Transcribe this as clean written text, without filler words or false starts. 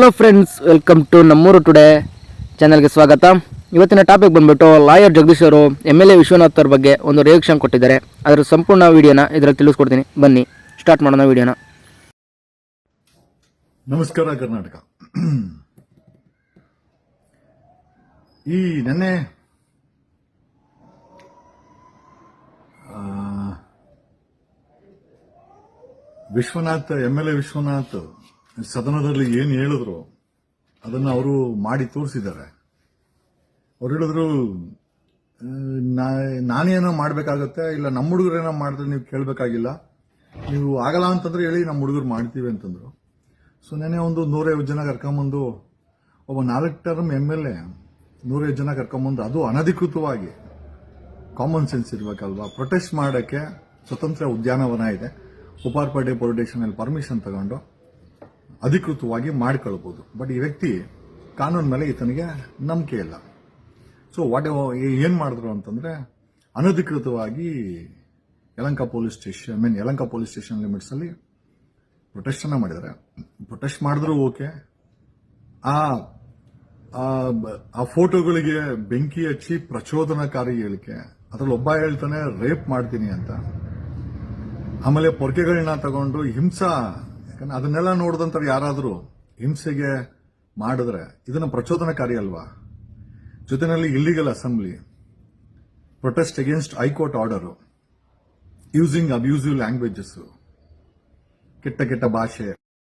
Hello friends, welcome to ನಮ್ಮೂರು today ಚಾನಲ್ಗೆ ಸ್ವಾಗತ. ಇವತ್ತಿನ ಟಾಪಿಕ್ ಬಂದ್ಬಿಟ್ಟು ಲಾಯರ್ ಜಗದೀಶ್ ಅವರು MLA ವಿಶ್ವನಾಥ್ ಅವ್ರ ಬಗ್ಗೆ ಒಂದು ರಿಯಾಕ್ಷನ್ ಕೊಟ್ಟಿದ್ದಾರೆ. ಅದರ ಸಂಪೂರ್ಣ ವಿಡಿಯೋನ ಇದರಲ್ಲಿ ತಿಳಿಸ್ಕೊಡ್ತೀನಿ. ಬನ್ನಿ ಸ್ಟಾರ್ಟ್ ಮಾಡೋಣ ವಿಡಿಯೋನ. ನಮಸ್ಕಾರ ಕರ್ನಾಟಕ. ಈ ನೆನ್ನೆ ವಿಶ್ವನಾಥ್ MLA ವಿಶ್ವನಾಥ್ ಸದನದಲ್ಲಿ ಏನು ಹೇಳಿದ್ರು ಅದನ್ನ ಅವರು ಮಾಡಿ ತೋರಿಸಿದ್ದಾರೆ. ಅವ್ರು ಹೇಳಿದ್ರು, ನಾನೇನೋ ಮಾಡಬೇಕಾಗತ್ತೆ, ಇಲ್ಲ ನಮ್ಮ ಹುಡುಗರೇನೋ ಮಾಡಿದ್ರೆ ನೀವು ಕೇಳಬೇಕಾಗಿಲ್ಲ, ನೀವು ಆಗಲ್ಲ ಅಂತಂದ್ರೆ ಹೇಳಿ, ನಮ್ಮ ಹುಡುಗರು ಮಾಡ್ತೀವಿ ಅಂತಂದ್ರು. ಸೊ ನೆನೆ ಒಂದು 150 ಜನ ಕರ್ಕೊಂಬಂದು, ಒಬ್ಬ 4 ಟರ್ಮ್ MLA 150 ಜನ ಕರ್ಕೊಂಬಂದು, ಅದು ಅನಧಿಕೃತವಾಗಿ, ಕಾಮನ್ ಸೆನ್ಸ್ ಇರ್ಬೇಕಲ್ವಾ, ಪ್ರೊಟೆಸ್ಟ್ ಮಾಡೋಕ್ಕೆ ಸ್ವತಂತ್ರ ಉದ್ಯಾನವನ ಇದೆ, ಉಪ್ಪಾರಪೇಟೆ ಪೊಲಿಟೇಷನ್ ಅಲ್ಲಿ ಪರ್ಮಿಷನ್ ತಗೊಂಡು ಅಧಿಕೃತವಾಗಿ ಮಾಡ್ಕೊಳ್ಬಹುದು. ಬಟ್ ಈ ವ್ಯಕ್ತಿ ಕಾನೂನು ಮೇಲೆ ಈತನಿಗೆ ನಂಬಿಕೆ ಇಲ್ಲ. ಸೊ ಏನ್ ಮಾಡಿದ್ರು ಅಂತಂದ್ರೆ, ಅನಧಿಕೃತವಾಗಿ ಯಲಹಂಕ ಪೊಲೀಸ್ ಸ್ಟೇಷನ್ ಲಿಮಿಟ್ಸ್ ಅಲ್ಲಿ ಪ್ರೊಟೆಸ್ಟ್ ಅನ್ನ ಮಾಡಿದ್ದಾರೆ. ಪ್ರೊಟೆಸ್ಟ್ ಮಾಡಿದ್ರು ಓಕೆ, ಆ ಫೋಟೋಗಳಿಗೆ ಬೆಂಕಿ ಹಚ್ಚಿ ಪ್ರಚೋದನಕಾರಿ ಹೇಳಿಕೆ, ಅದ್ರಲ್ಲಿ ಒಬ್ಬ ಹೇಳ್ತಾನೆ ರೇಪ್ ಮಾಡ್ತೀನಿ ಅಂತ, ಆಮೇಲೆ ಪೊರ್ಕೆಗಳನ್ನ ತಗೊಂಡು ಹಿಂಸಾ, ಯಾಕಂದ್ರೆ ಅದನ್ನೆಲ್ಲ ನೋಡಿದಂತ ಯಾರಾದ್ರೂ ಹಿಂಸೆಗೆ ಮಾಡಿದ್ರೆ ಇದನ್ನ ಪ್ರಚೋದನಕಾರಿ ಅಲ್ವಾ. ಜೊತೆನಲ್ಲಿ illegal assembly, protest against high court order, using abusive languages, ಕೆಟ್ಟ ಭಾಷೆ,